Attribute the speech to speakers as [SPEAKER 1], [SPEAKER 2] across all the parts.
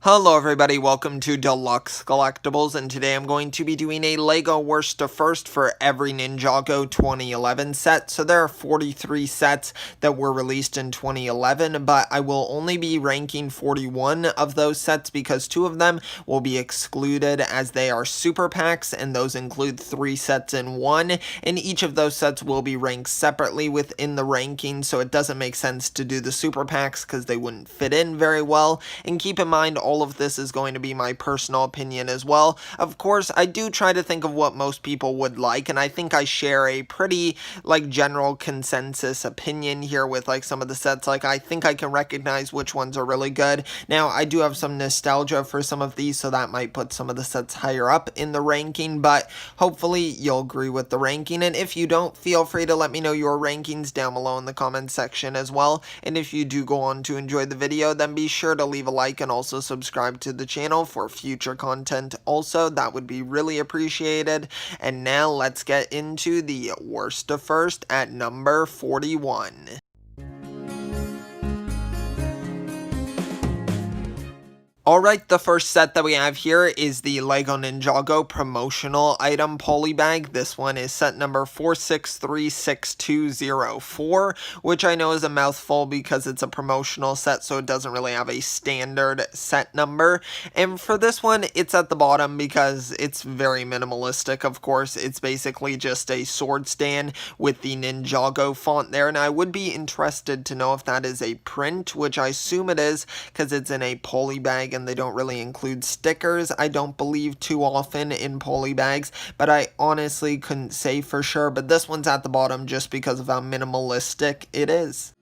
[SPEAKER 1] Hello everybody, welcome to Deluxe Collectibles, and today I'm going to be doing a LEGO Worst to First for every Ninjago 2011 set. So there are 43 sets that were released in 2011, but I will only be ranking 41 of those sets because 2 of them will be excluded as they are super packs, and those include 3 sets in 1, and each of those sets will be ranked separately within the ranking, so it doesn't make sense to do the super packs because they wouldn't fit in very well. And keep in mind, all of this is going to be my personal opinion as well. Of course, I do try to think of what most people would like, and I think I share a pretty general consensus opinion here with some of the sets. I think I can recognize which ones are really good. Now, I do have some nostalgia for some of these, so that might put some of the sets higher up in the ranking, but hopefully you'll agree with the ranking. And if you don't, feel free to let me know your rankings down below in the comment section as well. And if you do go on to enjoy the video, then be sure to leave a like and also subscribe to the channel for future content. Also, that would be really appreciated. And now let's get into the worst to first at number 41. Alright, the first set that we have here is the LEGO Ninjago promotional item Polybag. This one is set number 4636204, which I know is a mouthful because it's a promotional set, so it doesn't really have a standard set number. And for this one, it's at the bottom because it's very minimalistic, of course. It's basically just a sword stand with the Ninjago font there, and I would be interested to know if that is a print, which I assume it is because it's in a Polybag and they don't really include stickers, I don't believe, too often in polybags, but I honestly couldn't say for sure. But this one's at the bottom just because of how minimalistic it is.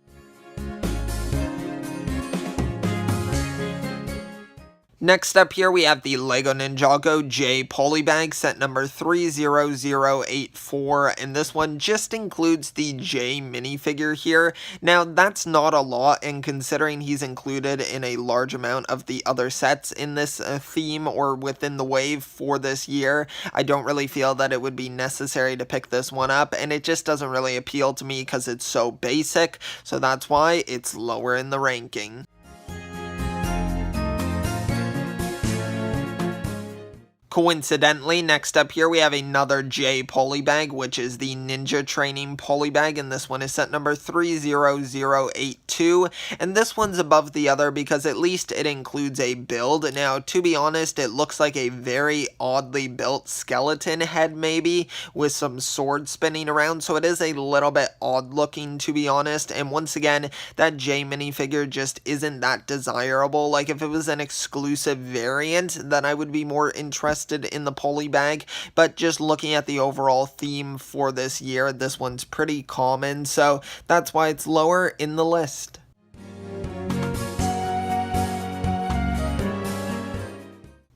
[SPEAKER 1] Next up here we have the LEGO Ninjago J Polybag, set number 30084, and this one just includes the J minifigure here. Now, that's not a lot, and considering he's included in a large amount of the other sets in this theme or within the wave for this year, I don't really feel that it would be necessary to pick this one up, and it just doesn't really appeal to me because it's so basic, so that's why it's lower in the ranking. Coincidentally, next up here we have another J Polybag, which is the Ninja Training Polybag, and this one is set number 30082, and this one's above the other because at least it includes a build. Now, to be honest, it looks like a very oddly built skeleton head maybe, with some sword spinning around, so it is a little bit odd looking, to be honest. And once again, that J minifigure just isn't that desirable. If it was an exclusive variant, then I would be more interested in the Polybag, but just looking at the overall theme for this year, this one's pretty common, so that's why it's lower in the list.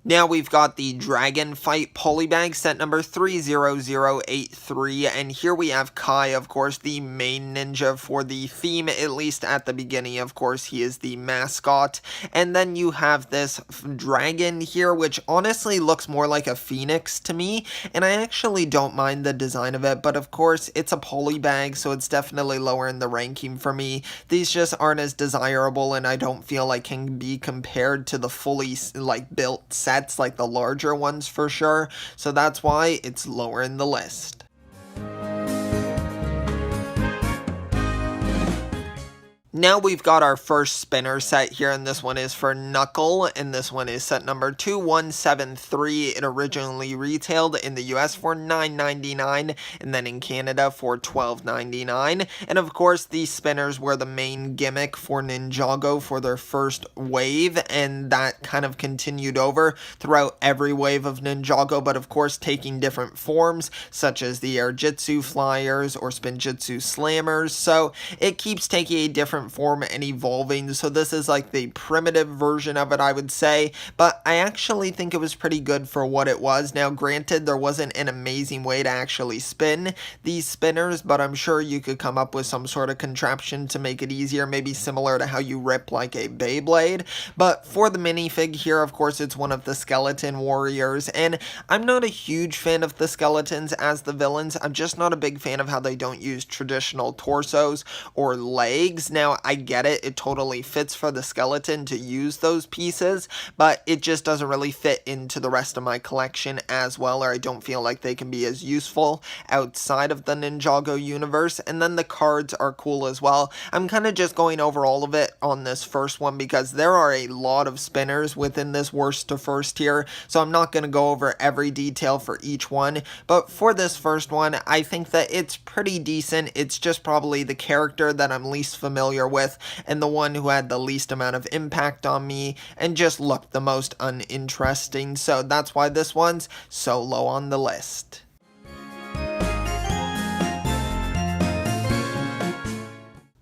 [SPEAKER 1] Now we've got the Dragon Fight Polybag, set number 30083, and here we have Kai, of course, the main ninja for the theme, at least at the beginning. Of course, he is the mascot, and then you have this dragon here, which honestly looks more like a phoenix to me, and I actually don't mind the design of it, but of course, it's a Polybag, so it's definitely lower in the ranking for me. These just aren't as desirable, and I don't feel like can be compared to the fully, built sets, like the larger ones for sure, so that's why it's lower in the list. Now we've got our first spinner set here, and this one is for Knuckle, and this one is set number 2173. It originally retailed in the US for $9.99, and then in Canada for $12.99. And of course, these spinners were the main gimmick for Ninjago for their first wave, and that kind of continued over throughout every wave of Ninjago, but of course taking different forms, such as the Airjitsu flyers or Spinjitzu slammers, so it keeps taking a different form and evolving, so this is the primitive version of it, I would say, but I actually think it was pretty good for what it was. Now, granted, there wasn't an amazing way to actually spin these spinners, but I'm sure you could come up with some sort of contraption to make it easier, maybe similar to how you rip a Beyblade. But for the minifig here, of course, it's one of the skeleton warriors, and I'm not a huge fan of the skeletons as the villains. I'm just not a big fan of how they don't use traditional torsos or legs. Now, Now, I get it. It totally fits for the skeleton to use those pieces, but it just doesn't really fit into the rest of my collection as well, or I don't feel like they can be as useful outside of the Ninjago universe. And then the cards are cool as well. I'm kind of just going over all of it on this first one because there are a lot of spinners within this worst to first here, so I'm not going to go over every detail for each one. But for this first one, I think that it's pretty decent. It's just probably the character that I'm least familiar with and the one who had the least amount of impact on me and just looked the most uninteresting, so that's why this one's so low on the list.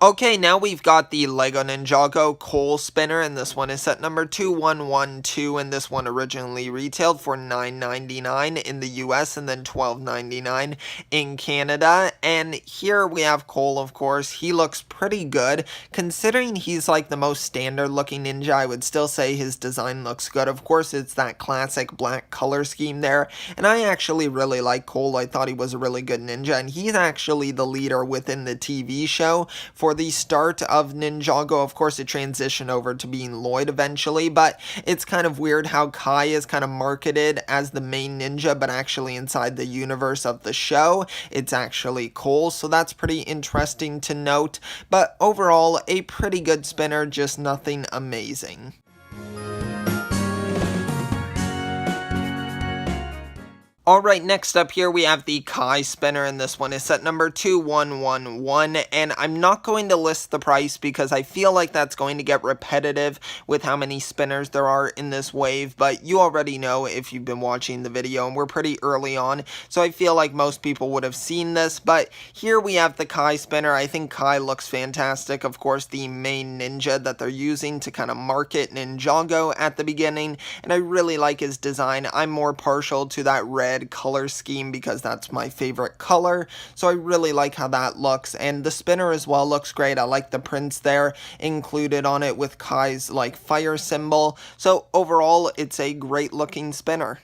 [SPEAKER 1] Okay, now we've got the LEGO Ninjago Coal Spinner, and this one is set number 2112, and this one originally retailed for $9.99 in the US and then $12.99 in Canada. And here we have Cole, of course. He looks pretty good. Considering he's like the most standard looking ninja, I would still say his design looks good. Of course, it's that classic black color scheme there, and I actually really like Cole. I thought he was a really good ninja, and he's actually the leader within the TV show for the start of Ninjago. Of course, it transitioned over to being Lloyd eventually, but it's kind of weird how Kai is kind of marketed as the main ninja, but actually inside the universe of the show, it's actually Cole, so that's pretty interesting to note. But overall, a pretty good spinner, just nothing amazing. Alright, next up here we have the Kai Spinner, and this one is set number 2111, and I'm not going to list the price because I feel like that's going to get repetitive with how many spinners there are in this wave, but you already know if you've been watching the video, and we're pretty early on, so I feel like most people would have seen this. But here we have the Kai Spinner. I think Kai looks fantastic. Of course, the main ninja that they're using to kind of market Ninjago at the beginning, and I really like his design. I'm more partial to that red color scheme because that's my favorite color, so I really like how that looks, and the spinner as well looks great. I like the prints there included on it with Kai's like fire symbol, so overall it's a great looking spinner.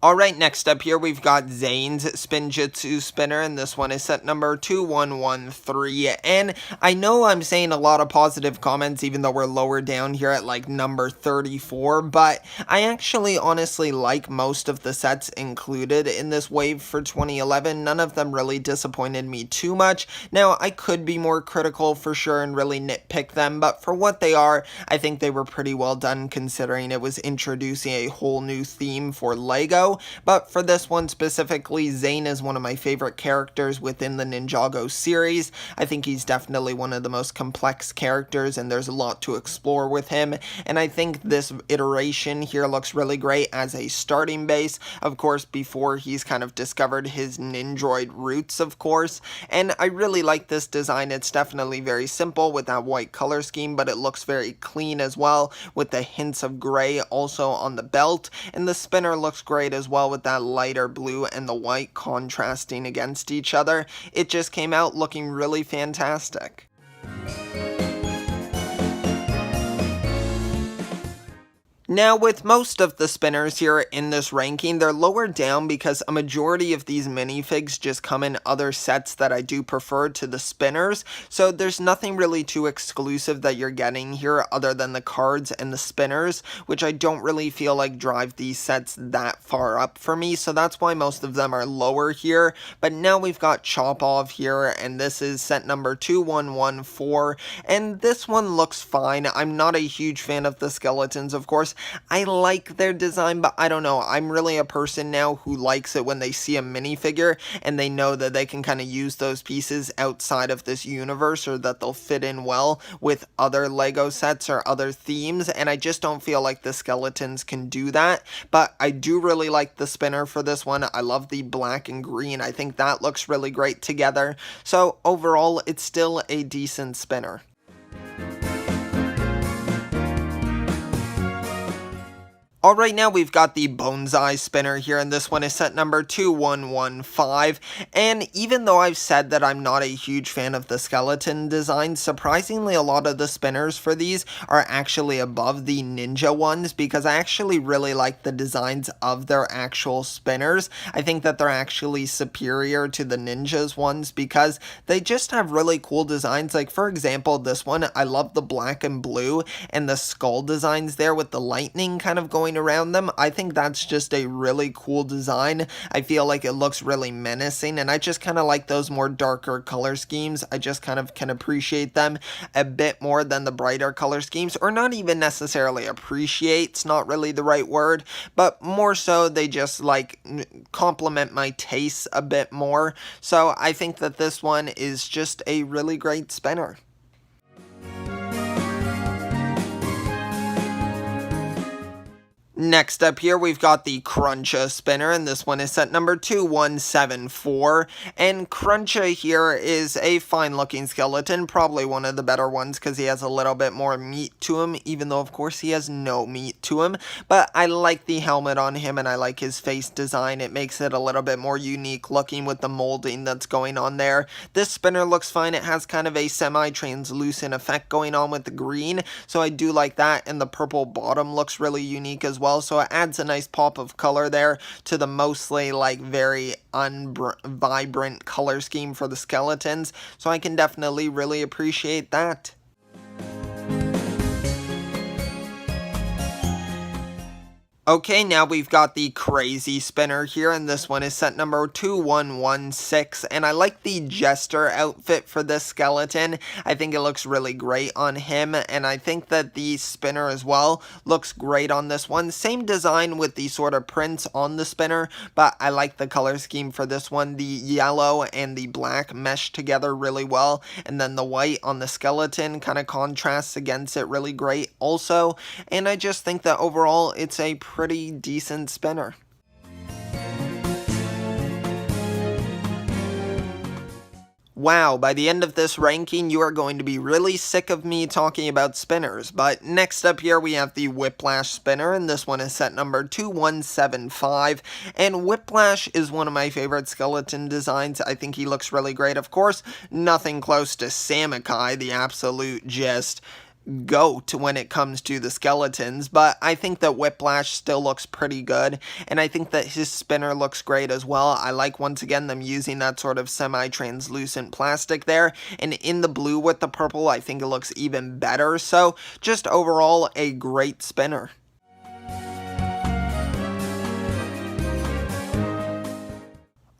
[SPEAKER 1] Alright, next up here we've got Zane's Spinjitzu spinner, and this one is set number 2113, and I know I'm saying a lot of positive comments even though we're lower down here at like number 34, but I actually honestly like most of the sets included in this wave for 2011. None of them really disappointed me too much. Now, I could be more critical for sure and really nitpick them, but for what they are, I think they were pretty well done considering it was introducing a whole new theme for LEGO. But for this one specifically, Zane is one of my favorite characters within the Ninjago series. I think he's definitely one of the most complex characters, and there's a lot to explore with him, and I think this iteration here looks really great as a starting base, of course, before he's kind of discovered his Nindroid roots, of course, and I really like this design. It's definitely very simple with that white color scheme, but it looks very clean as well, with the hints of gray also on the belt, and the spinner looks great as well with that lighter blue and the white contrasting against each other. It just came out looking really fantastic. Now, with most of the spinners here in this ranking, they're lower down because a majority of these minifigs just come in other sets that I do prefer to the spinners, so there's nothing really too exclusive that you're getting here other than the cards and the spinners, which I don't really feel like drive these sets that far up for me, so that's why most of them are lower here. But now we've got Chop-Off here, and this is set number 2114, and this one looks fine. I'm not a huge fan of the skeletons, of course. I like their design, but I don't know. I'm really a person now who likes it when they see a minifigure and they know that they can kind of use those pieces outside of this universe, or that they'll fit in well with other LEGO sets or other themes, and I just don't feel like the skeletons can do that. But I do really like the spinner for this one. I love the black and green. I think that looks really great together. So overall, it's still a decent spinner. Alright, now we've got the Banzai Spinner here, and this one is set number 2115, and even though I've said that I'm not a huge fan of the skeleton design, surprisingly a lot of the spinners for these are actually above the ninja ones, because I actually really like the designs of their actual spinners. I think that they're actually superior to the ninjas ones, because they just have really cool designs. Like, for example, this one, I love the black and blue, and the skull designs there with the lightning kind of going around them. I think that's just a really cool design. I feel like it looks really menacing, and I just kind of like those more darker color schemes. I just kind of can appreciate them a bit more than the brighter color schemes, or not even necessarily appreciate, it's not really the right word, but more so they just like complement my tastes a bit more. So I think that this one is just a really great spinner. Next up here, we've got the Cruncha Spinner, and this one is set number 2174, and Cruncha here is a fine-looking skeleton, probably one of the better ones because he has a little bit more meat to him, even though, of course, he has no meat to him, but I like the helmet on him, and I like his face design. It makes it a little bit more unique looking with the molding that's going on there. This spinner looks fine. It has kind of a semi-translucent effect going on with the green, so I do like that, and the purple bottom looks really unique as well. So it adds a nice pop of color there to the mostly like very vibrant color scheme for the skeletons. So I can definitely really appreciate that. Okay, now we've got the Crazy Spinner here, and this one is set number 2116, and I like the Jester outfit for this skeleton. I think it looks really great on him, and I think that the spinner as well looks great on this one. Same design with the sort of prints on the spinner, but I like the color scheme for this one. The yellow and the black mesh together really well, and then the white on the skeleton kind of contrasts against it really great also, and I just think that overall it's a pretty decent spinner. Wow, by the end of this ranking, you are going to be really sick of me talking about spinners, but next up here we have the Whiplash Spinner, and this one is set number 2175, and Whiplash is one of my favorite skeleton designs. I think he looks really great. Of course, nothing close to Samukai, the absolute just goat when it comes to the skeletons, but I think that Whiplash still looks pretty good, and I think that his spinner looks great as well. I like, once again, them using that sort of semi-translucent plastic there, and in the blue with the purple, I think it looks even better. So just overall a great spinner.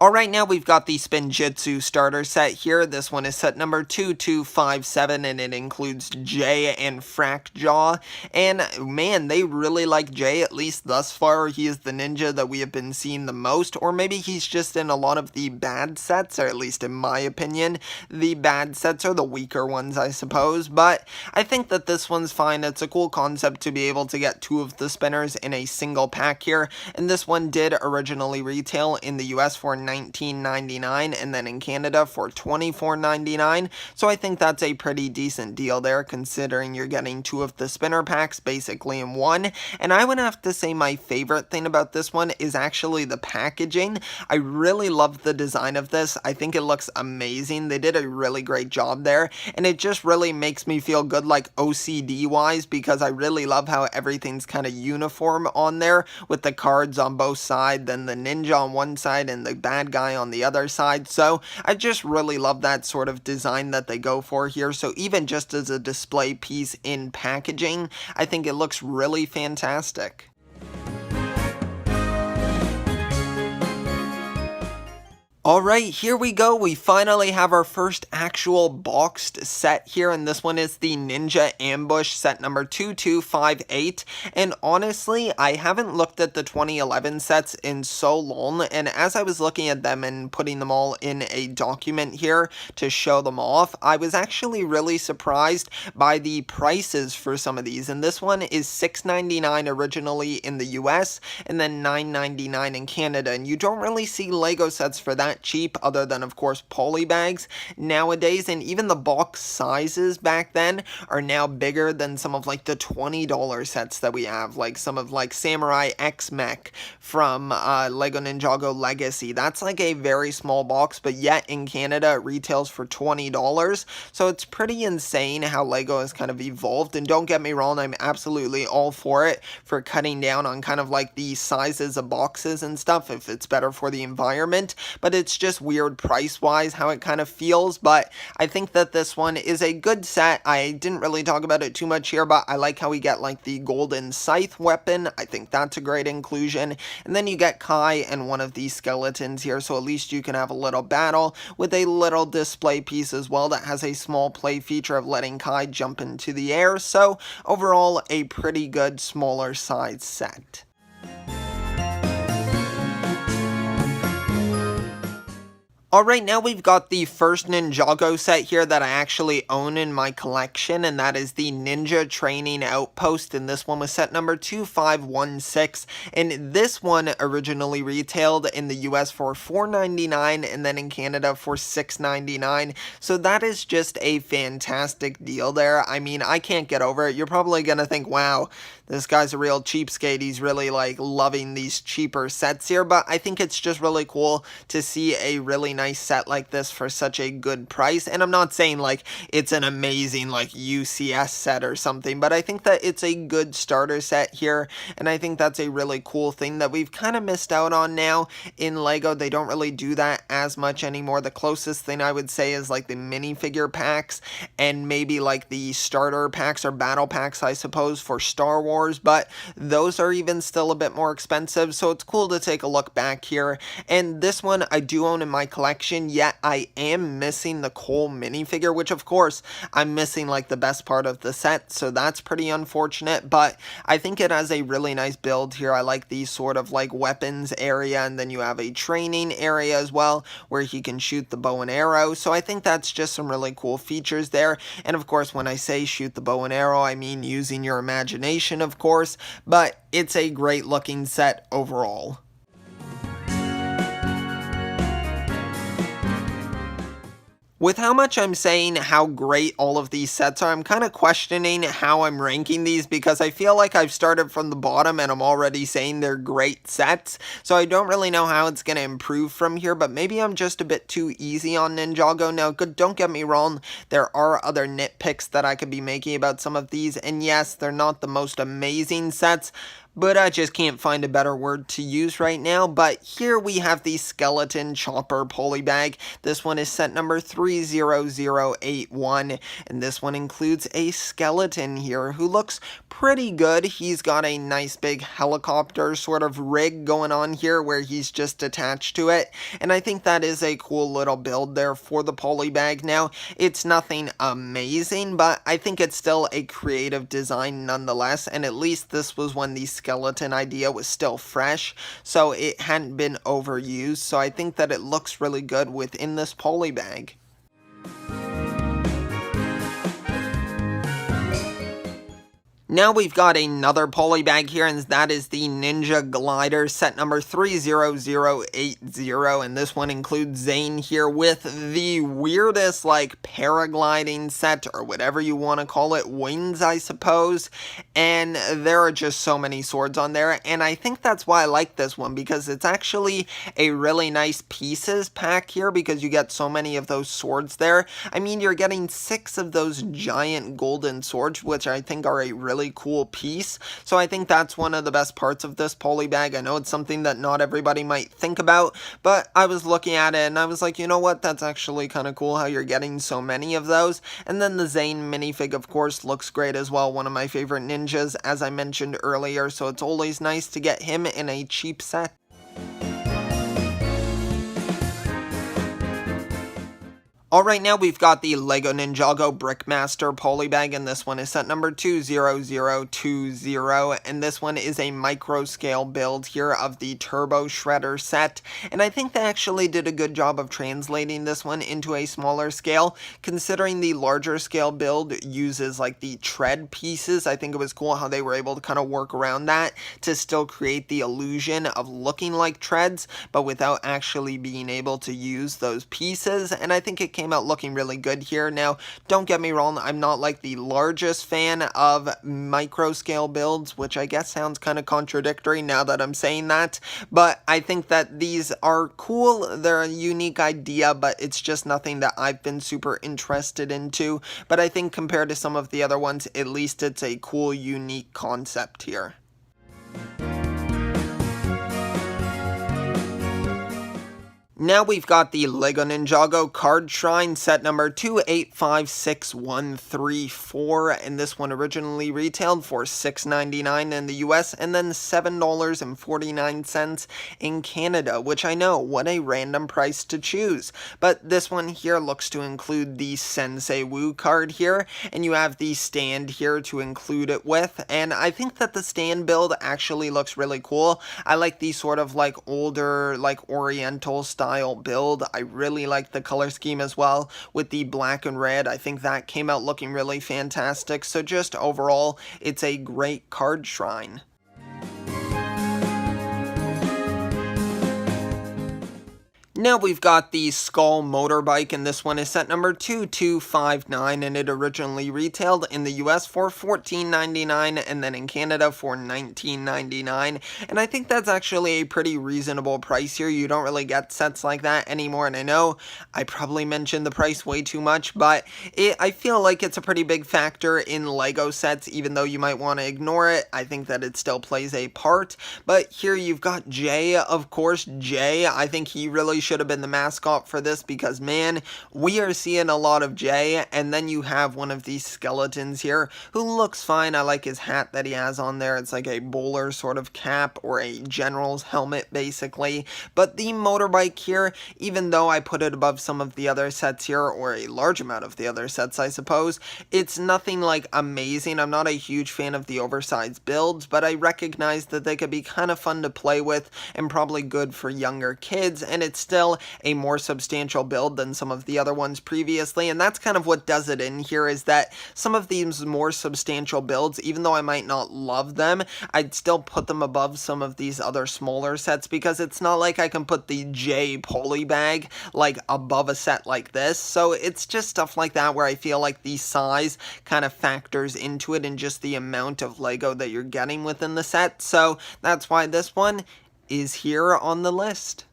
[SPEAKER 1] Alright, now we've got the Spinjitzu starter set here. This one is set number 2257, and it includes Jay and Frackjaw. And man, they really like Jay, at least thus far. He is the ninja that we have been seeing the most, or maybe he's just in a lot of the bad sets, or at least in my opinion, the bad sets are the weaker ones, I suppose. But I think that this one's fine. It's a cool concept to be able to get two of the spinners in a single pack here. And this one did originally retail in the US for $19.99 and then in Canada for $24.99, so I think that's a pretty decent deal there considering you're getting two of the spinner packs basically in one. And I would have to say my favorite thing about this one is actually the packaging. I really love the design of this. I think it looks amazing. They did a really great job there, and it just really makes me feel good, like OCD wise, because I really love how everything's kind of uniform on there with the cards on both sides, then the ninja on one side and the bad guy on the other side. So I just really love that sort of design that they go for here. So even just as a display piece in packaging, I think it looks really fantastic. Alright, here we go. We finally have our first actual boxed set here, and this one is the Ninja Ambush set number 2258. And honestly, I haven't looked at the 2011 sets in so long, and as I was looking at them and putting them all in a document here to show them off, I was actually really surprised by the prices for some of these. And this one is $6.99 originally in the US, and then $9.99 in Canada. And you don't really see Lego sets for that that cheap, other than of course polybags nowadays, and even the box sizes back then are now bigger than some of like the $20 sets that we have, like some of like Samurai X-Mech from Lego Ninjago Legacy. That's like a very small box, but yet in Canada it retails for $20, so it's pretty insane how Lego has kind of evolved. And don't get me wrong, I'm absolutely all for it, for cutting down on kind of like the sizes of boxes and stuff if it's better for the environment, but it's just weird price wise how it kind of feels. But I think that this one is a good set. I didn't really talk about it too much here, but I like how we get like the golden scythe weapon. I think that's a great inclusion. And then you get Kai and one of these skeletons here, so at least you can have a little battle with a little display piece as well that has a small play feature of letting Kai jump into the air. So overall, a pretty good smaller size set. Alright, now we've got the first Ninjago set here that I actually own in my collection, and that is the Ninja Training Outpost, and this one was set number 2516, and this one originally retailed in the US for $4.99 and then in Canada for $6.99, so that is just a fantastic deal there. I mean, I can't get over it. You're probably gonna think, wow, this guy's a real cheapskate, he's really like loving these cheaper sets here, but I think it's just really cool to see a really nice set like this for such a good price. And I'm not saying like it's an amazing like UCS set or something, but I think that it's a good starter set here, and I think that's a really cool thing that we've kind of missed out on now in Lego. They don't really do that as much anymore. The closest thing I would say is like the minifigure packs and maybe like the starter packs or battle packs, I suppose, for Star Wars, but those are even still a bit more expensive, so it's cool to take a look back here. And this one I do own in my collection, yet I am missing the Cole minifigure, which of course I'm missing like the best part of the set, so that's pretty unfortunate, but I think it has a really nice build here. I like the sort of like weapons area, and then you have a training area as well where he can shoot the bow and arrow, so I think that's just some really cool features there. And of course, when I say shoot the bow and arrow, I mean using your imagination, of course, but it's a great looking set overall. With how much I'm saying how great all of these sets are, I'm kind of questioning how I'm ranking these, because I feel like I've started from the bottom and I'm already saying they're great sets, so I don't really know how it's going to improve from here, but maybe I'm just a bit too easy on Ninjago. Now, don't get me wrong, there are other nitpicks that I could be making about some of these, and yes, they're not the most amazing sets, but I just can't find a better word to use right now. But here we have the Skeleton Chopper Polybag. This one is set number 30081, and this one includes a skeleton here who looks pretty good. He's got a nice big helicopter sort of rig going on here where he's just attached to it, and I think that is a cool little build there for the polybag. Now, it's nothing amazing, but I think it's still a creative design nonetheless, and at least this was when the skeleton idea was still fresh, so it hadn't been overused, so I think that it looks really good within this polybag. Now we've got another polybag here, and that is the Ninja Glider set number 30080, and this one includes Zane here with the weirdest like paragliding set, or whatever you want to call it, wings I suppose, and there are just so many swords on there, and I think that's why I like this one, because it's actually a really nice pieces pack here, because you get so many of those swords there. I mean, you're getting 6 of those giant golden swords, which I think are a really cool piece, so I think that's one of the best parts of this polybag. I know it's something that not everybody might think about, but I was looking at it and I was like, you know what, that's actually kind of cool how you're getting so many of those. And then the Zane minifig, of course, looks great as well, one of my favorite ninjas, as I mentioned earlier, so it's always nice to get him in a cheap set. Alright, now we've got the LEGO Ninjago Brickmaster Polybag, and this one is set number 20020, and this one is a micro scale build here of the Turbo Shredder set, and I think they actually did a good job of translating this one into a smaller scale, considering the larger scale build uses like the tread pieces. I think it was cool how they were able to kind of work around that to still create the illusion of looking like treads, but without actually being able to use those pieces, and I think it came out looking really good here. Now, don't get me wrong, I'm not like the largest fan of micro scale builds, which I guess sounds kind of contradictory now that I'm saying that, but I think that these are cool. They're a unique idea, but it's just nothing that I've been super interested into, but I think compared to some of the other ones, at least it's a cool, unique concept here. Now we've got the LEGO Ninjago Card Shrine set number 2856134, and this one originally retailed for $6.99 in the US and then $7.49 in Canada, which I know, what a random price to choose. But this one here looks to include the Sensei Wu card here, and you have the stand here to include it with, and I think that the stand build actually looks really cool. I like the sort of like older, like oriental style build. I really like the color scheme as well with the black and red. I think that came out looking really fantastic. So just overall, it's a great card shrine. Now we've got the Skull Motorbike, and this one is set number 2259, and it originally retailed in the US for $14.99 and then in Canada for $19.99, and I think that's actually a pretty reasonable price here. You don't really get sets like that anymore, and I know I probably mentioned the price way too much, but I feel like it's a pretty big factor in LEGO sets. Even though you might want to ignore it, I think that it still plays a part. But here you've got Jay, of course. Jay, I think he really should have been the mascot for this, because man, we are seeing a lot of Jay, and then you have one of these skeletons here who looks fine. I like his hat that he has on there. It's like a bowler sort of cap or a general's helmet basically. But the motorbike here, even though I put it above some of the other sets here, or a large amount of the other sets I suppose, it's nothing like amazing. I'm not a huge fan of the oversized builds, but I recognize that they could be kind of fun to play with and probably good for younger kids, and it's still a more substantial build than some of the other ones previously, and that's kind of what does it in here, is that some of these more substantial builds, even though I might not love them, I'd still put them above some of these other smaller sets, because it's not like I can put the J Polybag like above a set like this. So it's just stuff like that where I feel like the size kind of factors into it, and just the amount of LEGO that you're getting within the set. So that's why this one is here on the list.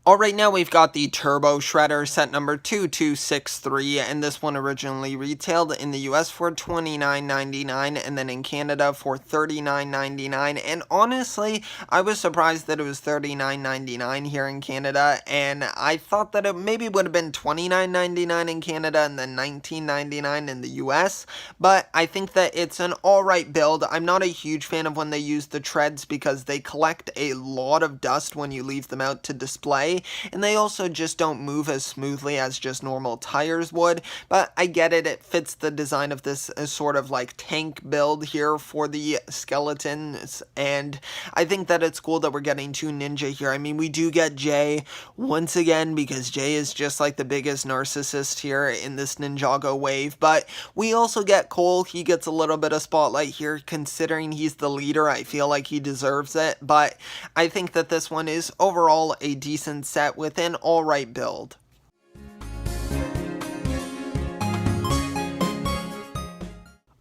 [SPEAKER 1] Alright, now we've got the Turbo Shredder set number 2263, and this one originally retailed in the US for $29.99 and then in Canada for $39.99, and honestly, I was surprised that it was $39.99 here in Canada, and I thought that it maybe would have been $29.99 in Canada and then $19.99 in the US, but I think that it's an alright build. I'm not a huge fan of when they use the treads, because they collect a lot of dust when you leave them out to display, and they also just don't move as smoothly as just normal tires would. But I get it, it fits the design of this sort of like tank build here for the skeletons, and I think that it's cool that we're getting two ninja here. I mean, we do get Jay once again, because Jay is just like the biggest narcissist here in this Ninjago wave, but we also get Cole. He gets a little bit of spotlight here, considering he's the leader. I feel like he deserves it, but I think that this one is overall a decent set with an alright build.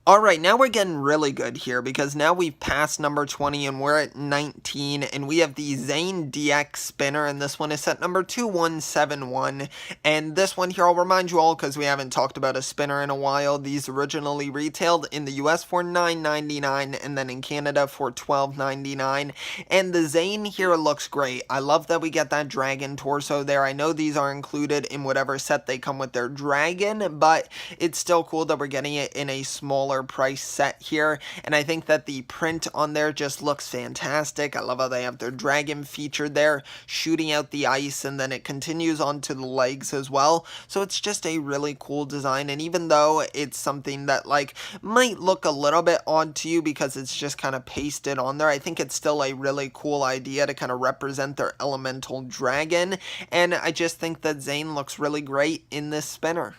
[SPEAKER 1] Alright, now we're getting really good here, because now we've passed number 20 and we're at 19, and we have the Zane DX Spinner, and this one is set number 2171, and this one here, I'll remind you all, because we haven't talked about a spinner in a while, these originally retailed in the US for $9.99 and then in Canada for $12.99, and the Zane here looks great. I love that we get that dragon torso there. I know these are included in whatever set they come with their dragon, but it's still cool that we're getting it in a smaller similar price set here, and I think that the print on there just looks fantastic. I love how they have their dragon featured there, shooting out the ice, and then it continues onto the legs as well. So it's just a really cool design, and even though it's something that like might look a little bit odd to you because it's just kind of pasted on there, I think it's still a really cool idea to kind of represent their elemental dragon, and I just think that Zane looks really great in this spinner.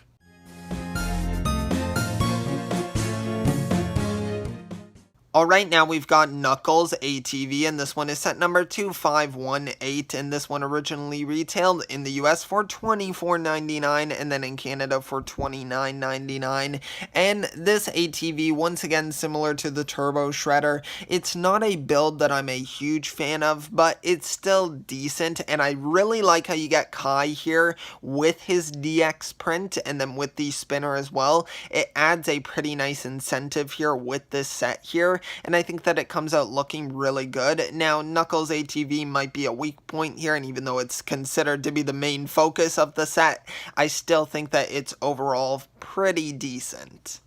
[SPEAKER 1] Alright, now we've got Knuckles ATV, and this one is set number 2518, and this one originally retailed in the US for $24.99, and then in Canada for $29.99, and this ATV, once again similar to the Turbo Shredder, it's not a build that I'm a huge fan of, but it's still decent, and I really like how you get Kai here with his DX print, and then with the spinner as well. It adds a pretty nice incentive here with this set here, and I think that it comes out looking really good. Now, Knuckles ATV might be a weak point here, and even though it's considered to be the main focus of the set, I still think that it's overall pretty decent.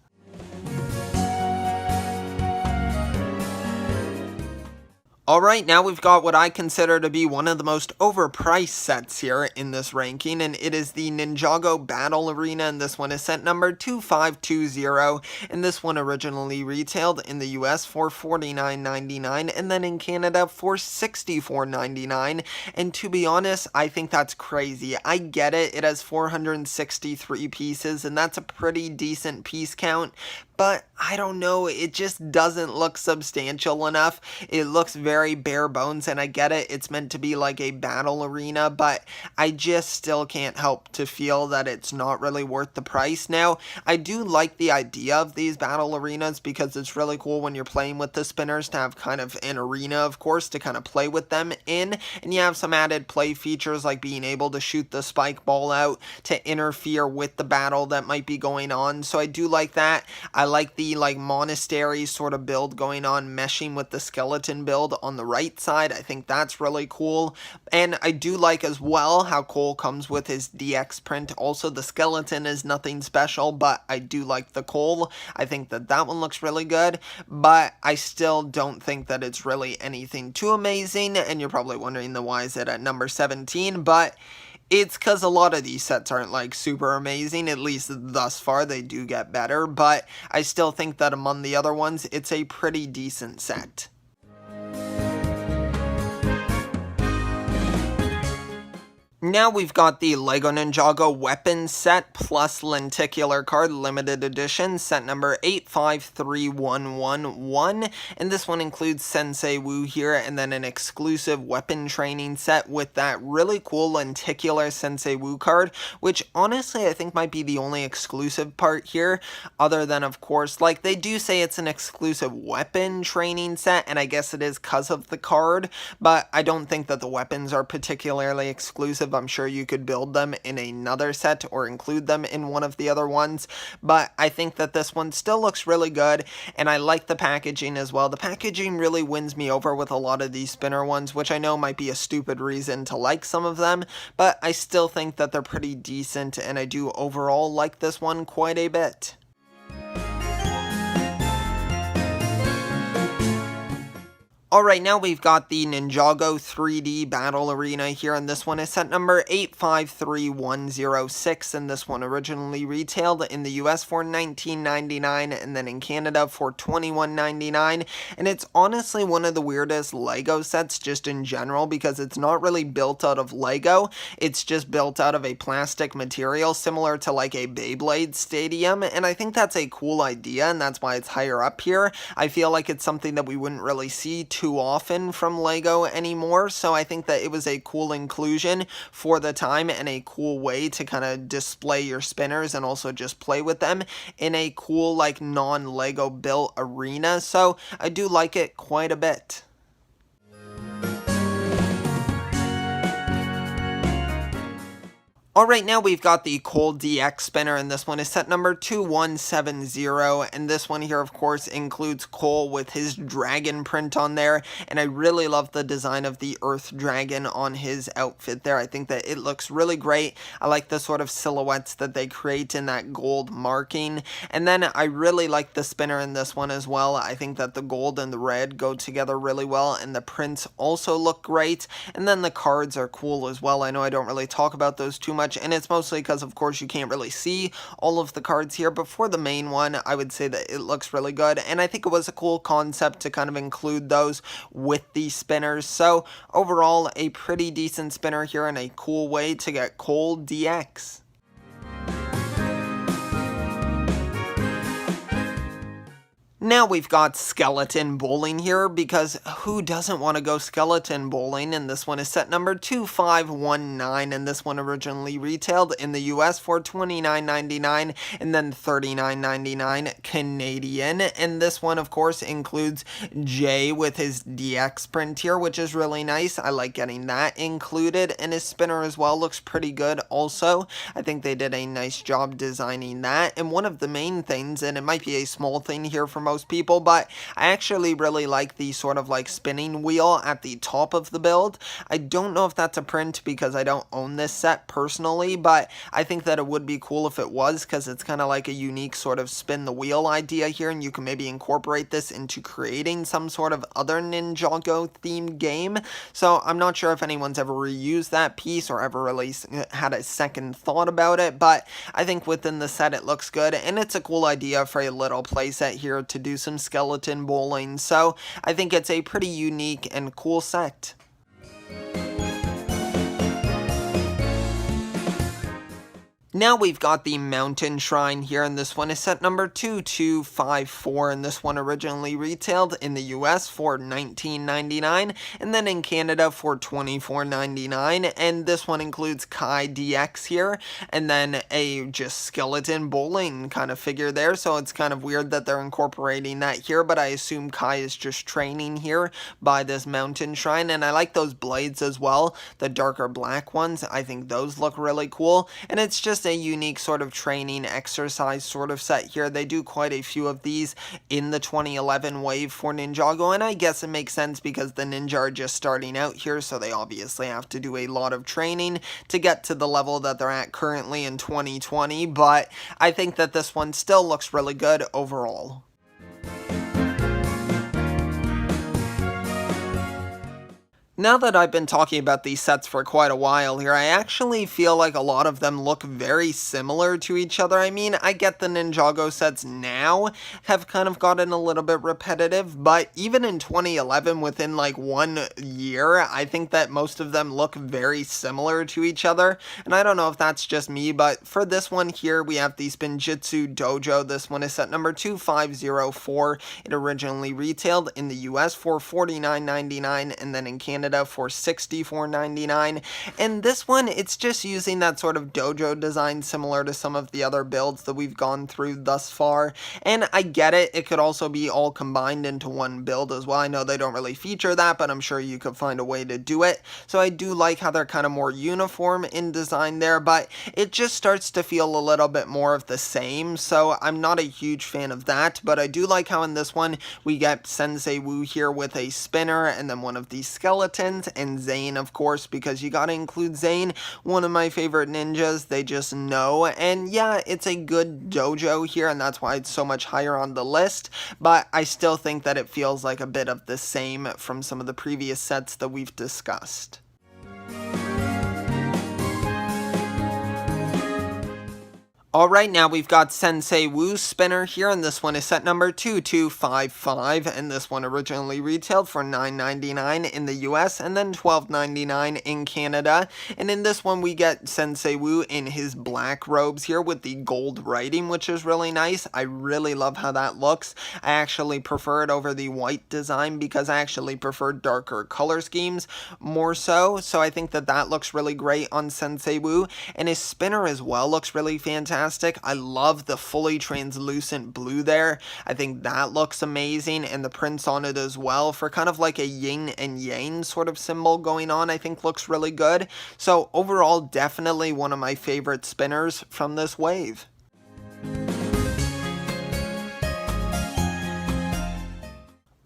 [SPEAKER 1] Alright, now we've got what I consider to be one of the most overpriced sets here in this ranking, and it is the Ninjago Battle Arena, and this one is set number 2520, and this one originally retailed in the US for $49.99, and then in Canada for $64.99, and to be honest, I think that's crazy. I get it, it has 463 pieces, and that's a pretty decent piece count, but I don't know, it just doesn't look substantial enough. It looks very bare bones, and I get it, it's meant to be like a battle arena, but I just still can't help to feel that it's not really worth the price. Now, I do like the idea of these battle arenas because it's really cool when you're playing with the spinners to have kind of an arena, of course, to kind of play with them in, and you have some added play features like being able to shoot the spike ball out to interfere with the battle that might be going on, so I do like that. I like the monastery sort of build going on, meshing with the skeleton build on the right side. I think that's really cool, and I do like as well how Cole comes with his DX print. Also, the skeleton is nothing special, but I do like the Cole. I think that that one looks really good, but I still don't think that it's really anything too amazing, and you're probably wondering why is it at number 17, but it's because a lot of these sets aren't like super amazing, at least thus far. They do get better, but I still think that among the other ones, it's a pretty decent set. Now we've got the LEGO Ninjago Weapons Set plus Lenticular Card Limited Edition, set number 853111, and this one includes Sensei Wu here, and then an exclusive weapon training set with that really cool lenticular Sensei Wu card, which honestly I think might be the only exclusive part here, other than of course, like they do say it's an exclusive weapon training set, and I guess it is because of the card, but I don't think that the weapons are particularly exclusive. I'm sure you could build them in another set or include them in one of the other ones, but I think that this one still looks really good, and I like the packaging as well. The packaging really wins me over with a lot of these spinner ones, which I know might be a stupid reason to like some of them, but I still think that they're pretty decent, and I do overall like this one quite a bit. Alright, now we've got the Ninjago 3D Battle Arena here, and this one is set number 853106, and this one originally retailed in the US for $19.99, and then in Canada for $21.99, and it's honestly one of the weirdest LEGO sets just in general, because it's not really built out of LEGO, it's just built out of a plastic material, similar to like a Beyblade stadium, and I think that's a cool idea, and that's why it's higher up here. I feel like it's something that we wouldn't really see too often from LEGO anymore, so I think that it was a cool inclusion for the time and a cool way to kind of display your spinners and also just play with them in a cool like non-LEGO built arena, so I do like it quite a bit. Alright, now we've got the Cold DX spinner, and this one is set number 2170, and this one here, of course, includes Cole with his dragon print on there, and I really love the design of the Earth Dragon on his outfit there. I think that it looks really great. I like the sort of silhouettes that they create in that gold marking, and then I really like the spinner in this one as well. I think that the gold and the red go together really well, and the prints also look great, and then the cards are cool as well. I know I don't really talk about those too much, and it's mostly because, of course, you can't really see all of the cards here, but for the main one, I would say that it looks really good, and I think it was a cool concept to kind of include those with the spinners. So overall, a pretty decent spinner here and a cool way to get Cold DX. Now we've got skeleton bowling here, because who doesn't want to go skeleton bowling? And this one is set number 2519, and this one originally retailed in the US for $29.99 and then $39.99 Canadian. And this one, of course, includes Jay with his DX print here, which is really nice. I like getting that included, and his spinner as well looks pretty good also. I think they did a nice job designing that. And one of the main things, and it might be a small thing here for most people, but I actually really like the sort of like spinning wheel at the top of the build. I don't know if that's a print because I don't own this set personally, but I think that it would be cool if it was, because it's kind of like a unique sort of spin the wheel idea here, and you can maybe incorporate this into creating some sort of other Ninjago themed game. So I'm not sure if anyone's ever reused that piece or ever really had a second thought about it, but I think within the set it looks good, and it's a cool idea for a little playset here to do some skeleton bowling. So I think it's a pretty unique and cool set. Now we've got the Mountain Shrine here, and this one is set number 2254, and this one originally retailed in the US for $19.99 and then in Canada for $24.99, and this one includes Kai DX here, and then a just skeleton bowling kind of figure there, so it's kind of weird that they're incorporating that here, but I assume Kai is just training here by this Mountain Shrine. And I like those blades as well, the darker black ones. I think those look really cool, and it's just a unique sort of training exercise sort of set here. They do quite a few of these in the 2011 wave for Ninjago, and I guess it makes sense because the ninja are just starting out here, so they obviously have to do a lot of training to get to the level that they're at currently in 2020, but I think that this one still looks really good overall. Now that I've been talking about these sets for quite a while here, I actually feel like a lot of them look very similar to each other. I mean, I get the Ninjago sets now have kind of gotten a little bit repetitive, but even in 2011, within like 1 year, I think that most of them look very similar to each other. And I don't know if that's just me, but for this one here, we have the Spinjitzu Dojo. This one is set number 2504. It originally retailed in the US for $49.99 and then in Canada for $64.99, and this one, it's just using that sort of dojo design similar to some of the other builds that we've gone through thus far, and I get it. It could also be all combined into one build as well. I know they don't really feature that, but I'm sure you could find a way to do it. So I do like how they're kind of more uniform in design there, but it just starts to feel a little bit more of the same, so I'm not a huge fan of that. But I do like how in this one we get Sensei Wu here with a spinner and then one of these skeletons, and Zane, of course, because you gotta include Zane, one of my favorite ninjas. They just know, and yeah, it's a good dojo here, and that's why it's so much higher on the list, but I still think that it feels like a bit of the same from some of the previous sets that we've discussed. Alright, now we've got Sensei Wu's spinner here, and this one is set number 2255, and this one originally retailed for $9.99 in the US and then $12.99 in Canada. And in this one we get Sensei Wu in his black robes here with the gold writing, which is really nice. I really love how that looks. I actually prefer it over the white design because I actually prefer darker color schemes more so I think that that looks really great on Sensei Wu, and his spinner as well looks really fantastic. fantastic. I love the fully translucent blue there. I think that looks amazing, and the prints on it as well for kind of like a yin and yang sort of symbol going on, I think looks really good. So overall, definitely one of my favorite spinners from this wave.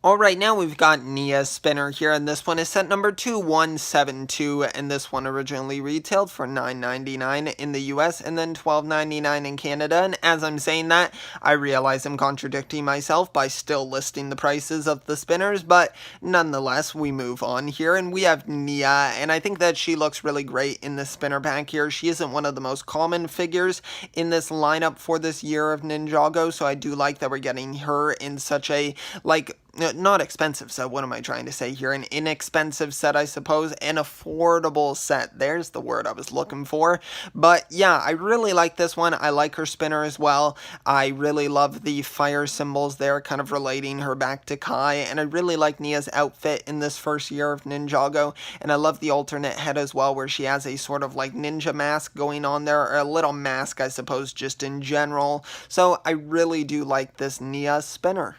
[SPEAKER 1] Alright, now we've got Nia's spinner here, and this one is set number 2172, and this one originally retailed for $9.99 in the US and then $12.99 in Canada. And as I'm saying that, I realize I'm contradicting myself by still listing the prices of the spinners, but nonetheless, we move on here, and we have Nia, and I think that she looks really great in this spinner pack here. She isn't one of the most common figures in this lineup for this year of Ninjago, so I do like that we're getting her in such a, like, not expensive set, what am I trying to say here? An inexpensive set, I suppose. An affordable set. There's the word I was looking for. But yeah, I really like this one. I like her spinner as well. I really love the fire symbols there, kind of relating her back to Kai. And I really like Nia's outfit in this first year of Ninjago. And I love the alternate head as well, where she has a sort of like ninja mask going on there, or a little mask, I suppose, just in general. So I really do like this Nia spinner.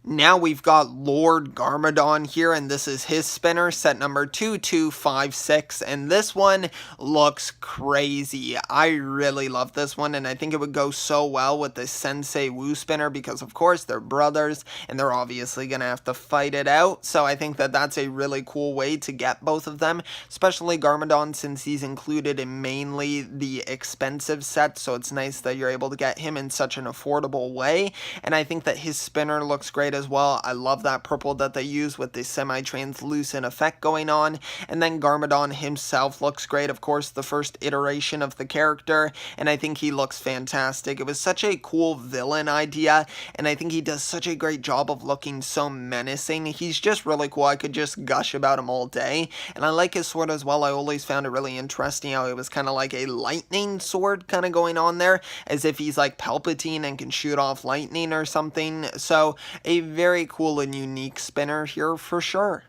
[SPEAKER 1] Now we've got Lord Garmadon here, and this is his spinner, set number 2256, and this one looks crazy. I really love this one, and I think it would go so well with the Sensei Wu spinner because, of course, they're brothers, and they're obviously going to have to fight it out, so I think that that's a really cool way to get both of them, especially Garmadon since he's included in mainly the expensive set, so it's nice that you're able to get him in such an affordable way, and I think that his spinner looks great as well. I love that purple that they use with the semi-translucent effect going on, and then Garmadon himself looks great, of course, the first iteration of the character, and I think he looks fantastic. It was such a cool villain idea, and I think he does such a great job of looking so menacing. He's just really cool. I could just gush about him all day, and I like his sword as well. I always found it really interesting how it was kind of like a lightning sword kind of going on there, as if he's like Palpatine and can shoot off lightning or something. So a very cool and unique spinner here for sure.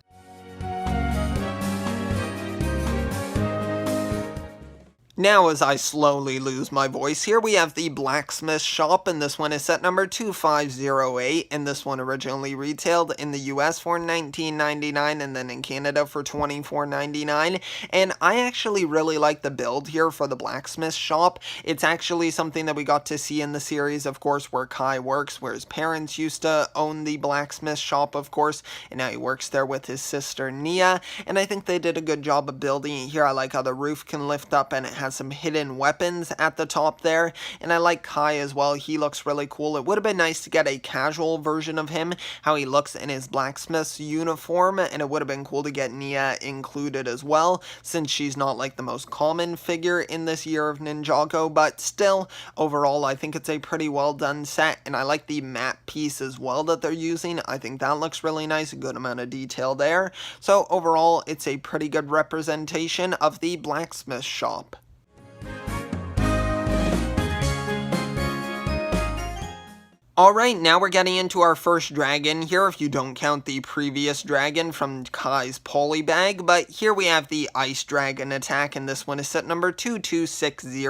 [SPEAKER 1] Now, as I slowly lose my voice here, we have the Blacksmith shop, and this one is set number 2508, and this one originally retailed in the US for $19.99 and then in Canada for $24.99, and I actually really like the build here for the Blacksmith shop. It's actually something that we got to see in the series, of course, where Kai works, where his parents used to own the Blacksmith shop, of course, and now he works there with his sister Nia, and I think they did a good job of building it here. I like how the roof can lift up and it has some hidden weapons at the top there, and I like Kai as well. He looks really cool. It would have been nice to get a casual version of him, how he looks in his blacksmith's uniform, and it would have been cool to get Nia included as well, since she's not like the most common figure in this year of Ninjago, but still, overall, I think it's a pretty well done set, and I like the matte piece as well that they're using. I think that looks really nice, a good amount of detail there. So overall, it's a pretty good representation of the Blacksmith shop. Alright, now we're getting into our first dragon here, if you don't count the previous dragon from Kai's Polybag, but here we have the Ice Dragon attack, and this one is set number 2260,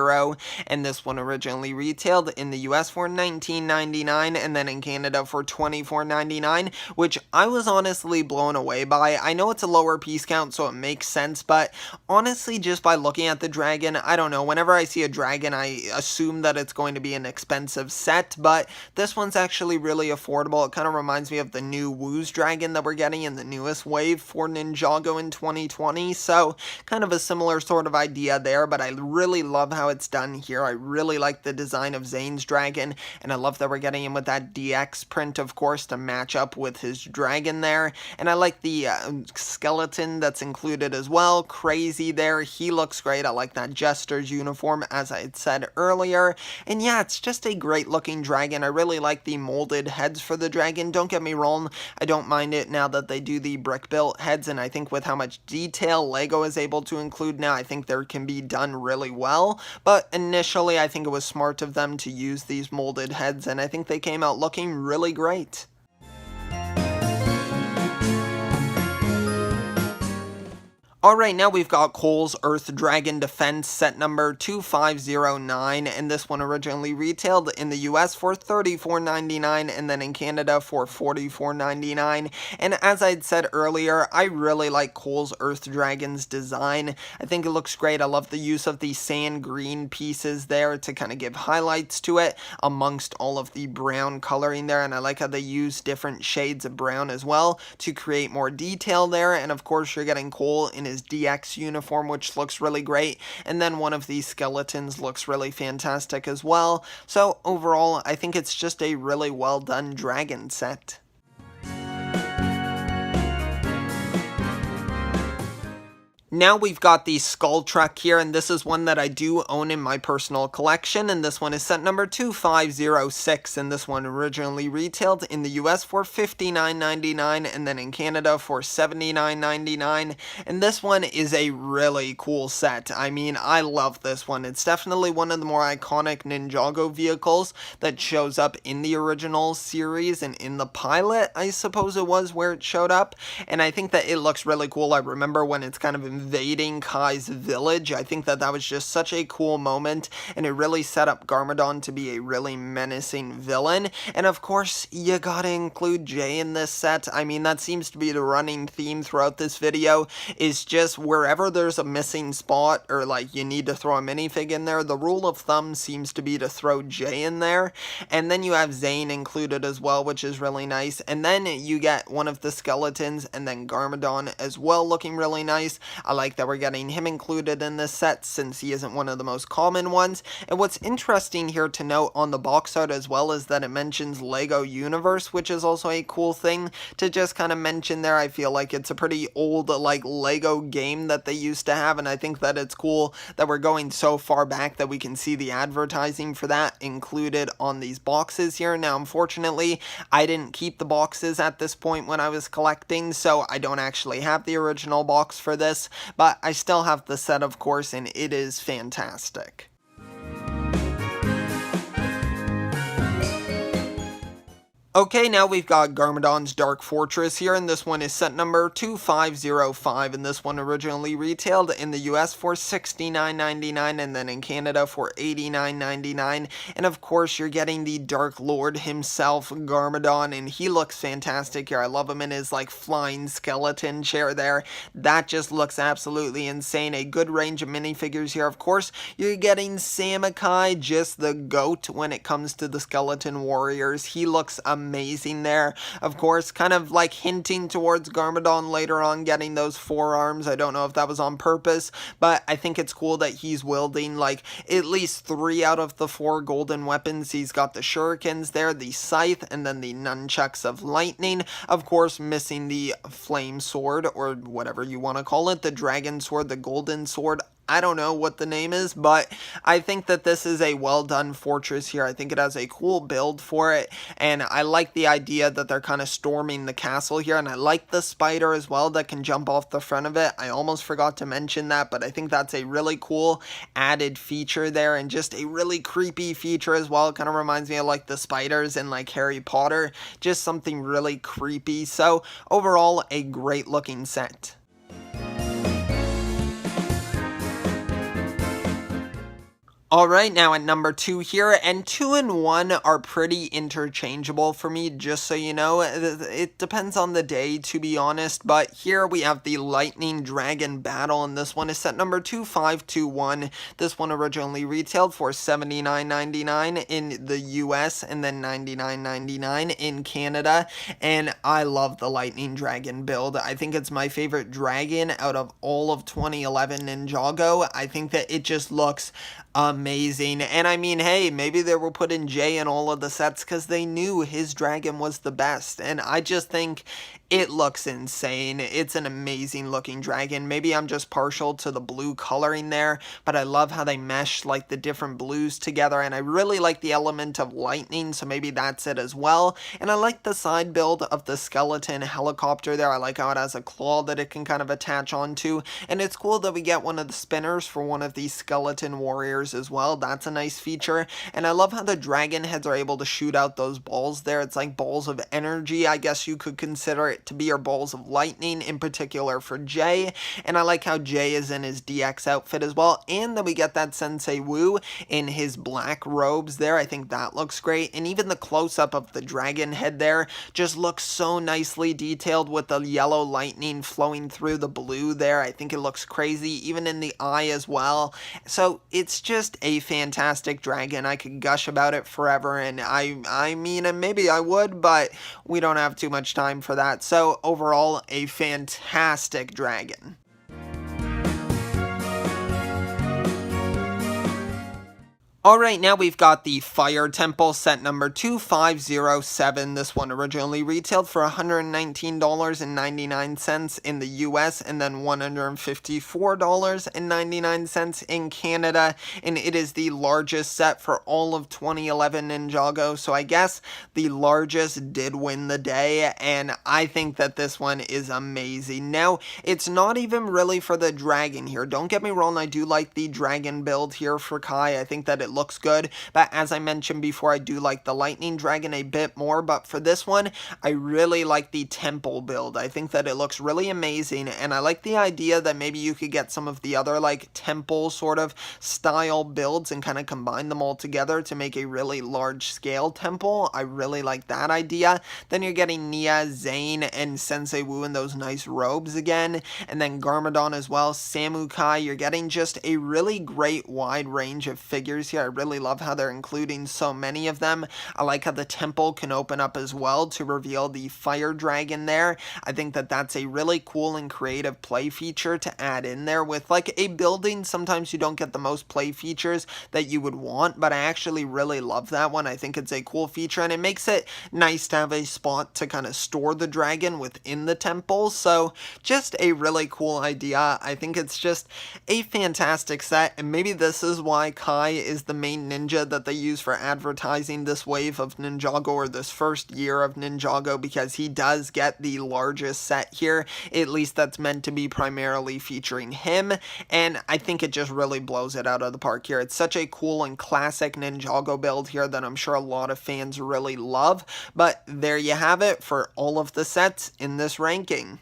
[SPEAKER 1] and this one originally retailed in the US for $19.99 and then in Canada for $24.99, which I was honestly blown away by. I know it's a lower piece count, so it makes sense, but honestly, just by looking at the dragon, I don't know, whenever I see a dragon, I assume that it's going to be an expensive set, but this one's actually really affordable. It kind of reminds me of the new Wu's dragon that we're getting in the newest wave for Ninjago in 2020, so kind of a similar sort of idea there, but I really love how it's done here. I really like the design of Zane's dragon, and I love that we're getting him with that DX print, of course, to match up with his dragon there, and I like the skeleton that's included as well. Crazy there. He looks great. I like that Jester's uniform, as I had said earlier, and yeah, it's just a great looking dragon. I really like the molded heads for the dragon. Don't get me wrong, I don't mind it now that they do the brick built heads, and I think with how much detail LEGO is able to include now, I think there can be done really well, but initially I think it was smart of them to use these molded heads, and I think they came out looking really great. Alright, now we've got Cole's Earth Dragon Defense set number 2509, and this one originally retailed in the US for $34.99 and then in Canada for $44.99. And as I'd said earlier, I really like Cole's Earth Dragon's design. I think it looks great. I love the use of the sand green pieces there to kind of give highlights to it amongst all of the brown coloring there, and I like how they use different shades of brown as well to create more detail there. And of course, you're getting Cole in his DX uniform, which looks really great, and then one of these skeletons looks really fantastic as well. So overall, I think it's just a really well done dragon set. Now we've got the Skull Truck here, and this is one that I do own in my personal collection, and this one is set number 2506, and this one originally retailed in the US for $59.99 and then in Canada for $79.99, and this one is a really cool set. I mean, I love this one. It's definitely one of the more iconic Ninjago vehicles that shows up in the original series and in the pilot, I suppose it was, where it showed up, and I think that it looks really cool. I remember when it's kind of invading Kai's village. I think that was just such a cool moment, and it really set up Garmadon to be a really menacing villain. And of course, you gotta include Jay in this set. I mean, that seems to be the running theme throughout this video, is just wherever there's a missing spot or like you need to throw a minifig in there, the rule of thumb seems to be to throw Jay in there. And then you have Zane included as well, which is really nice. And then you get one of the skeletons and then Garmadon as well, looking really nice. I like that we're getting him included in this set since he isn't one of the most common ones. And what's interesting here to note on the box art as well is that it mentions Lego Universe, which is also a cool thing to just kind of mention there. I feel like it's a pretty old like Lego game that they used to have, and I think that it's cool that we're going so far back that we can see the advertising for that included on these boxes here. Now, unfortunately, I didn't keep the boxes at this point when I was collecting, so I don't actually have the original box for this, but I still have the set, of course, and it is fantastic. Okay, now we've got Garmadon's Dark Fortress here, and this one is set number 2505, and this one originally retailed in the US for $69.99 and then in Canada for $89.99, and of course you're getting the Dark Lord himself, Garmadon, and he looks fantastic here. I love him in his like flying skeleton chair there. That just looks absolutely insane. A good range of minifigures here. Of course, you're getting Samakai, just the GOAT when it comes to the skeleton warriors. He looks amazing there. Of course, kind of like hinting towards Garmadon later on getting those forearms. I don't know if that was on purpose, but I think it's cool that he's wielding like at least 3 out of the 4 golden weapons. He's got the shurikens there, the scythe, and then the nunchucks of lightning. Of course, missing the flame sword, or whatever you want to call it, the dragon sword, the golden sword. I don't know what the name is, but I think that this is a well done fortress here. I think it has a cool build for it, and I like the idea that they're kind of storming the castle here, and I like the spider as well that can jump off the front of it. I almost forgot to mention that, but I think that's a really cool added feature there, and just a really creepy feature as well. It kind of reminds me of like the spiders in like Harry Potter, just something really creepy. So overall, a great looking set. Alright, now at number 2 here, and 2 and 1 are pretty interchangeable for me, just so you know. It depends on the day, to be honest, but here we have the Lightning Dragon Battle, and this one is set number 2521. This one originally retailed for $79.99 in the US and then $99.99 in Canada, and I love the Lightning Dragon build. I think it's my favorite dragon out of all of 2011 Ninjago. I think that it just looks amazing, and I mean, hey, maybe they were putting Jay in all of the sets because they knew his dragon was the best, and I just think it looks insane. It's an amazing looking dragon. Maybe I'm just partial to the blue coloring there, but I love how they mesh like the different blues together, and I really like the element of lightning, so maybe that's it as well. And I like the side build of the skeleton helicopter there. I like how it has a claw that it can kind of attach onto, and it's cool that we get one of the spinners for one of these skeleton warriors as well. That's a nice feature, and I love how the dragon heads are able to shoot out those balls there. It's like balls of energy, I guess you could consider it to be our balls of lightning, in particular for Jay. And I like how Jay is in his DX outfit as well. And then we get that Sensei Wu in his black robes there. I think that looks great. And even the close-up of the dragon head there just looks so nicely detailed with the yellow lightning flowing through the blue there. I think it looks crazy, even in the eye as well. So it's just a fantastic dragon. I could gush about it forever, and I mean, and maybe I would, but we don't have too much time for that. So overall, a fantastic dragon. Alright, now we've got the Fire Temple set number 2507. This one originally retailed for $119.99 in the US and then $154.99 in Canada. And it is the largest set for all of 2011 Ninjago. So I guess the largest did win the day. And I think that this one is amazing. Now, it's not even really for the dragon here. Don't get me wrong, I do like the dragon build here for Kai. I think that it looks good, but as I mentioned before, I do like the lightning dragon a bit more. But for this one, I really like the temple build. I think that it looks really amazing, and I like the idea that maybe you could get some of the other like temple sort of style builds and kind of combine them all together to make a really large scale temple. I really like that idea. Then you're getting Nia, Zane, and Sensei Wu in those nice robes again, and then Garmadon as well, Samu Kai. You're getting just a really great wide range of figures here. I really love how they're including so many of them. I like how the temple can open up as well to reveal the fire dragon there. I think that that's a really cool and creative play feature to add in there. With like a building, sometimes you don't get the most play features that you would want, but I actually really love that one. I think it's a cool feature, and it makes it nice to have a spot to kind of store the dragon within the temple. So just a really cool idea. I think it's just a fantastic set, and maybe this is why Kai is the main ninja that they use for advertising this wave of Ninjago, or this first year of Ninjago, because he does get the largest set here. At least that's meant to be primarily featuring him, and I think it just really blows it out of the park here. It's such a cool and classic Ninjago build here that I'm sure a lot of fans really love. But there you have it for all of the sets in this ranking.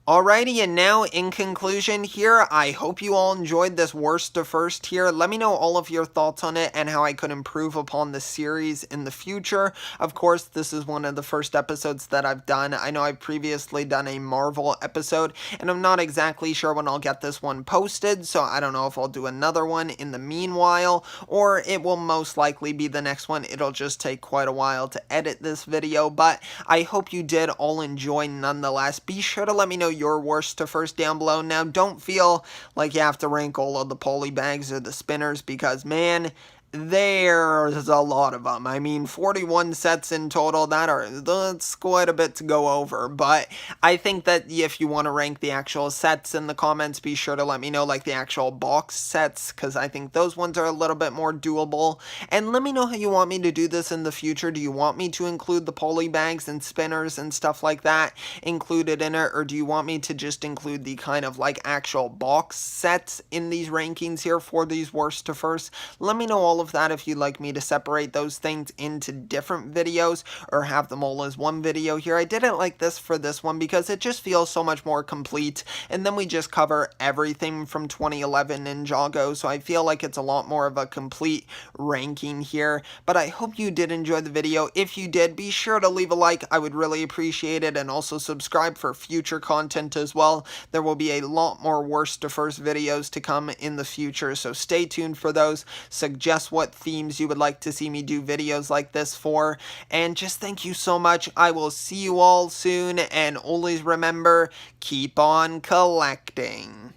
[SPEAKER 1] Alrighty, and now in conclusion here, I hope you all enjoyed this worst to first here. Let me know all of your thoughts on it and how I could improve upon the series in the future. Of course, this is one of the first episodes that I've done. I know I've previously done a Marvel episode, and I'm not exactly sure when I'll get this one posted, so I don't know if I'll do another one in the meanwhile, or it will most likely be the next one. It'll just take quite a while to edit this video, but I hope you did all enjoy nonetheless. Be sure to let me know your worst to first down below. Now, don't feel like you have to rank all of the polybags or the spinners, because, man, there's a lot of them. I mean, 41 sets in total. That's quite a bit to go over. But I think that if you want to rank the actual sets in the comments, be sure to let me know, like the actual box sets, because I think those ones are a little bit more doable. And let me know how you want me to do this in the future. Do you want me to include the polybags and spinners and stuff like that included in it, or do you want me to just include the kind of like actual box sets in these rankings here for these worst to first? Let me know all of that if you'd like me to separate those things into different videos or have them all as one video here. I didn't like this for this one because it just feels so much more complete, and then we just cover everything from 2011 Ninjago, so I feel like it's a lot more of a complete ranking here. But I hope you did enjoy the video. If you did, be sure to leave a like. I would really appreciate it, and also subscribe for future content as well. There will be a lot more worst to first videos to come in the future, so stay tuned for those. Suggest what themes you would like to see me do videos like this for, and just thank you so much. I will see you all soon, and always remember, keep on collecting.